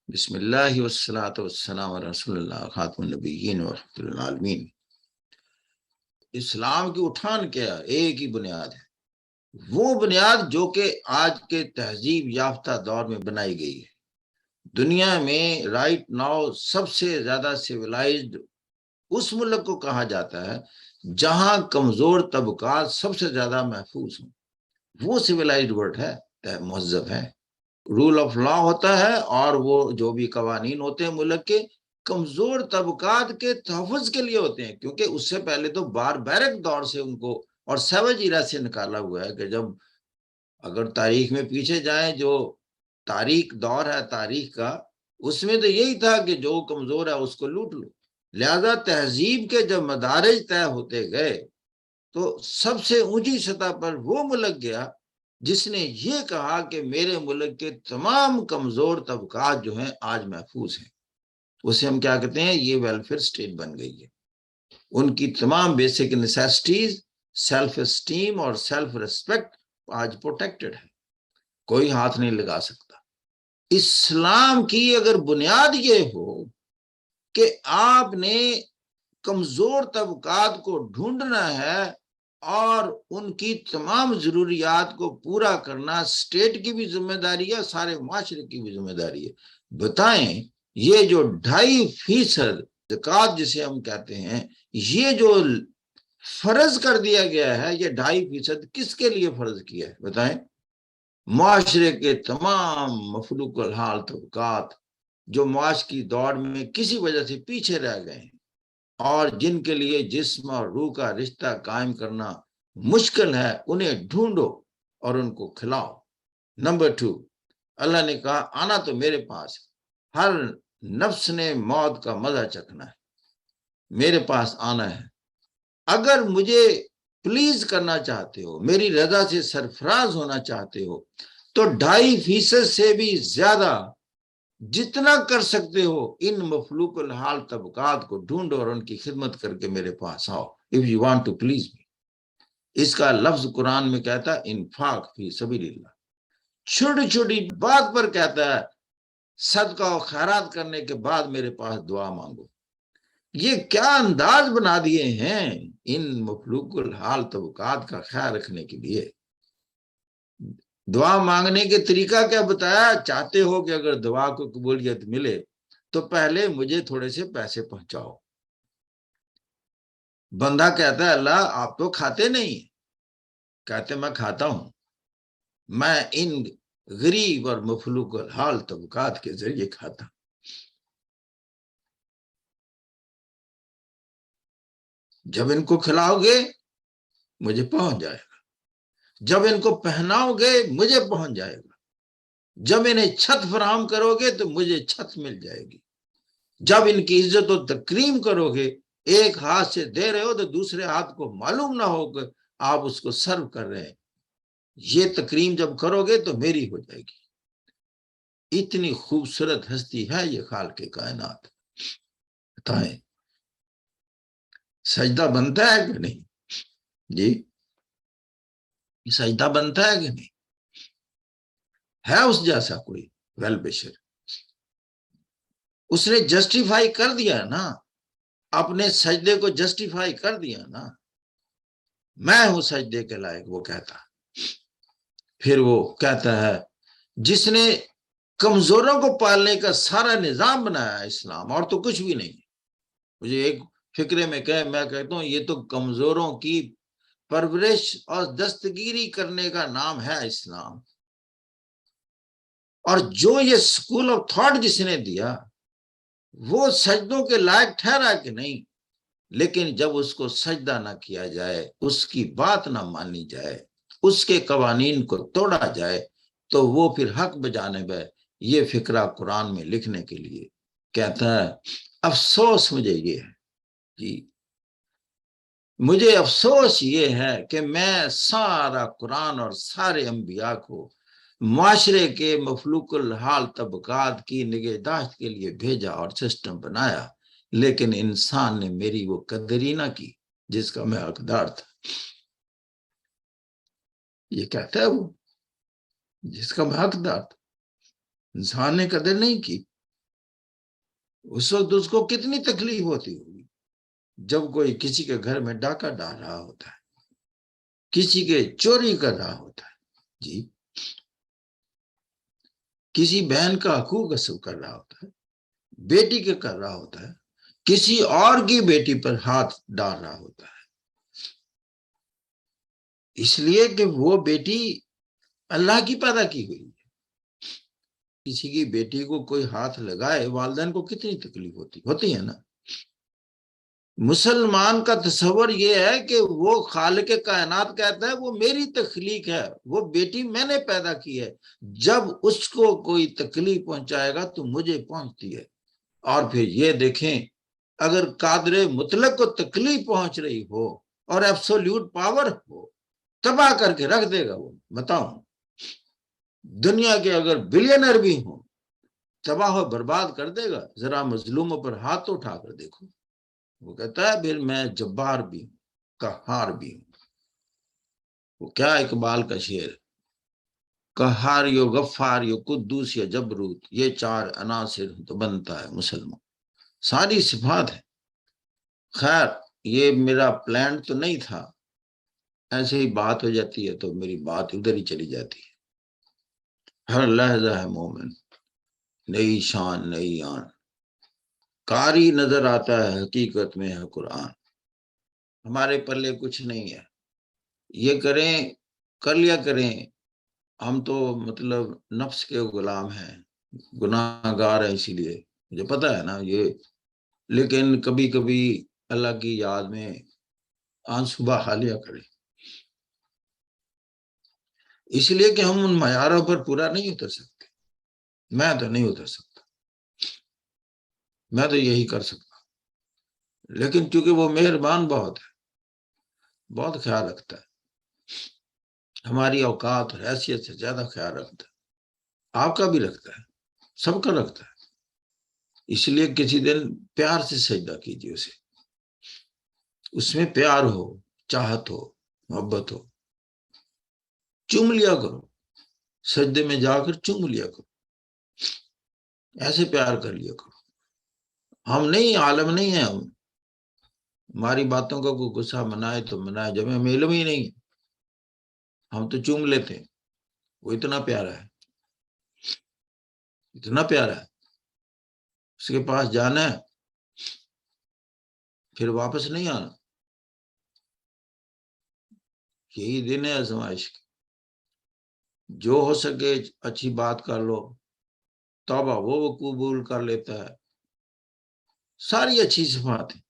بسم اللہ والصلاۃ والسلام علی رسول اللہ خاتم النبیین ورحمۃ اللہ العالمین۔ اسلام کی اٹھان کیا ایک ہی بنیاد ہے، وہ بنیاد جو کہ آج کے تہذیب یافتہ دور میں بنائی گئی ہے۔ دنیا میں رائٹ ناؤ سب سے زیادہ سیولائزڈ اس ملک کو کہا جاتا ہے جہاں کمزور طبقات سب سے زیادہ محفوظ ہوں۔ وہ سیولائزڈ ورلڈ ہے، مہذب ہے، رول آف لا ہوتا ہے، اور وہ جو بھی قوانین ہوتے ہیں ملک کے کمزور طبقات کے تحفظ کے لیے ہوتے ہیں، کیونکہ اس سے پہلے تو باربیرک دور سے ان کو اور سیوج ایرا سے نکالا ہوا ہے کہ جب اگر تاریخ میں پیچھے جائیں، جو تاریخ دور ہے تاریخ کا، اس میں تو یہی تھا کہ جو کمزور ہے اس کو لوٹ لو۔ لہذا تہذیب کے جب مدارج طے ہوتے گئے تو سب سے اونچی سطح پر وہ ملک گیا جس نے یہ کہا کہ میرے ملک کے تمام کمزور طبقات جو ہیں آج محفوظ ہیں۔ اسے ہم کیا کہتے ہیں؟ یہ ویلفیئر سٹیٹ بن گئی ہے۔ ان کی تمام بیسک نیسیسٹیز، سیلف اسٹیم اور سیلف ریسپیکٹ آج پروٹیکٹڈ ہے، کوئی ہاتھ نہیں لگا سکتا۔ اسلام کی اگر بنیاد یہ ہو کہ آپ نے کمزور طبقات کو ڈھونڈنا ہے اور ان کی تمام ضروریات کو پورا کرنا اسٹیٹ کی بھی ذمہ داری ہے، سارے معاشرے کی بھی ذمہ داری ہے۔ بتائیں، یہ جو 2.5% زکوٰۃ جسے ہم کہتے ہیں، یہ جو فرض کر دیا گیا ہے، یہ 2.5% کس کے لیے فرض کیا ہے بتائیں؟ معاشرے کے تمام مفلوق الحال طبقات جو معاش کی دوڑ میں کسی وجہ سے پیچھے رہ گئے ہیں اور جن کے لیے جسم اور روح کا رشتہ قائم کرنا مشکل ہے، انہیں ڈھونڈو اور ان کو کھلاؤ۔ نمبر 2، اللہ نے کہا آنا تو میرے پاس، ہر نفس نے موت کا مزہ چکھنا ہے، میرے پاس آنا ہے۔ اگر مجھے پلیز کرنا چاہتے ہو، میری رضا سے سرفراز ہونا چاہتے ہو، تو 2.5% سے بھی زیادہ جتنا کر سکتے ہو ان مفلوق الحال طبقات کو ڈھونڈو اور ان کی خدمت کر کے میرے پاس آؤ۔ if you want to please me۔ اس کا لفظ قرآن میں کہتا ہے انفاق فی سبیل اللہ، چھوٹی چھوٹی بات پر کہتا ہے صدقہ و خیرات کرنے کے بعد میرے پاس دعا مانگو۔ یہ کیا انداز بنا دیے ہیں ان مفلوق الحال طبقات کا خیال رکھنے کے لیے۔ دعا مانگنے کے طریقہ کیا بتایا؟ چاہتے ہو کہ اگر دعا کو قبولیت ملے تو پہلے مجھے تھوڑے سے پیسے پہنچاؤ۔ بندہ کہتا ہے اللہ آپ تو کھاتے نہیں ہیں، کہتے میں کھاتا ہوں، میں ان غریب اور مفلوق الحال طبقات کے ذریعے کھاتا ہوں۔ جب ان کو کھلاؤ گے مجھے پہنچ جائے گا، جب ان کو پہناؤ گے مجھے پہنچ جائے گا، جب انہیں چھت فراہم کرو گے تو مجھے چھت مل جائے گی، جب ان کی عزت و تکریم کرو گے، ایک ہاتھ سے دے رہے ہو تو دوسرے ہاتھ کو معلوم نہ ہو کہ آپ اس کو سرو کر رہے ہیں، یہ تکریم جب کرو گے تو میری ہو جائے گی۔ اتنی خوبصورت ہستی ہے یہ خالق کائنات۔ بتائیں سجدہ بنتا ہے کہ نہیں؟ جی سجدہ بنتا ہے کہ نہیں؟ ہے اس جیسا کوئی ویل بشر؟ اس نے جسٹیفائی کر دیا نا، اپنے سجدے کو جسٹیفائی کر دیا نا، میں ہوں سجدے کے لائق، وہ کہتا۔ پھر وہ کہتا ہے جس نے کمزوروں کو پالنے کا سارا نظام بنایا اسلام، اور تو کچھ بھی نہیں۔ مجھے ایک فکرے میں میں کہتا ہوں یہ تو کمزوروں کی پرورش اور دستگیری کرنے کا نام ہے اسلام۔ اور جو یہ سکول آف تھاٹ جس نے دیا وہ سجدوں کے لائق ٹھہرا کہ نہیں، لیکن جب اس کو سجدہ نہ کیا جائے، اس کی بات نہ مانی جائے، اس کے قوانین کو توڑا جائے، تو وہ پھر حق بجانب ہے۔ یہ فکرہ قرآن میں لکھنے کے لیے کہتا ہے افسوس مجھے یہ ہے، جی مجھے افسوس یہ ہے کہ میں سارا قرآن اور سارے انبیاء کو معاشرے کے مفلوق الحال طبقات کی نگہداشت کے لیے بھیجا اور سسٹم بنایا، لیکن انسان نے میری وہ قدر ہی نہ کی جس کا میں حقدار تھا۔ یہ کہتا ہے وہ جس کا میں حقدار تھا، انسان نے قدر نہیں کی۔ اس وقت اس کو کتنی تکلیف ہوتی ہوگی جب کوئی کسی کے گھر میں ڈاکہ ڈال رہا ہوتا ہے، کسی کے چوری کر رہا ہوتا ہے، جی، کسی بہن کا حقوق غصب کر رہا ہوتا ہے، بیٹی کے کر رہا ہوتا ہے، کسی اور کی بیٹی پر ہاتھ ڈال رہا ہوتا ہے، اس لیے کہ وہ بیٹی اللہ کی پیدا کی ہوئی ہے۔ کسی کی بیٹی کو کوئی ہاتھ لگائے، والدین کو کتنی تکلیف ہوتی ہے نا۔ مسلمان کا تصور یہ ہے کہ وہ خالق کائنات کہتا ہے وہ میری تخلیق ہے، وہ بیٹی میں نے پیدا کی ہے، جب اس کو کوئی تکلیف پہنچائے گا تو مجھے پہنچتی ہے۔ اور پھر یہ دیکھیں، اگر قادر مطلق کو تکلیف پہنچ رہی ہو اور ایبسولوٹ پاور ہو، تباہ کر کے رکھ دے گا وہ، بتاؤں۔ دنیا کے اگر بلینر بھی ہوں، تباہ و برباد کر دے گا۔ ذرا مظلوموں پر ہاتھ اٹھا کر دیکھو، وہ کہتا ہے پھر میں جبار بھی ہوں، قہار بھی ہوں۔ وہ کیا اقبال کا شعر، قہار یو غفار یو قدوس یا جبروت، یہ چار عناصر تو بنتا ہے مسلمان، ساری صفات ہے۔ خیر، یہ میرا پلان تو نہیں تھا، ایسے ہی بات ہو جاتی ہے تو میری بات ادھر ہی چلی جاتی ہے۔ ہر لحظہ ہے مومن، نئی شان نئی آن، قاری نظر آتا ہے حقیقت میں ہے قرآن۔ ہمارے پلے کچھ نہیں ہے، یہ کریں کر لیا کریں، ہم تو مطلب نفس کے غلام ہیں، گناہ گار ہیں، اسی لیے مجھے پتا ہے نا یہ، لیکن کبھی کبھی اللہ کی یاد میں آنسو بہا لیا کریں، اس لیے کہ ہم ان معیاروں پر پورا نہیں اتر سکتے۔ میں تو نہیں اتر سکتا، میں تو یہی کر سکتا، لیکن چونکہ وہ مہربان بہت ہے، بہت خیال رکھتا ہے، ہماری اوقات اور حیثیت سے زیادہ خیال رکھتا ہے، آپ کا بھی رکھتا ہے، سب کا رکھتا ہے۔ اس لیے کسی دن پیار سے سجدہ کیجیے اسے، اس میں پیار ہو، چاہت ہو، محبت ہو، چوم لیا کرو، سجدے میں جا کر چوم لیا کرو، ایسے پیار کر لیا کرو۔ ہم نہیں، عالم نہیں ہیں ہم، ہماری باتوں کا کوئی غصہ منائے تو منائے، جب ہمیں علم ہی نہیں ہم تو چوم لیتے ہیں۔ وہ اتنا پیارا ہے، اتنا پیارا ہے، اس کے پاس جانا ہے پھر واپس نہیں آنا، یہی دن ہے آزمائش کی۔ جو ہو سکے اچھی بات کر لو، توبہ وہ قبول کر لیتا ہے، ساری اچھی صفات ہیں۔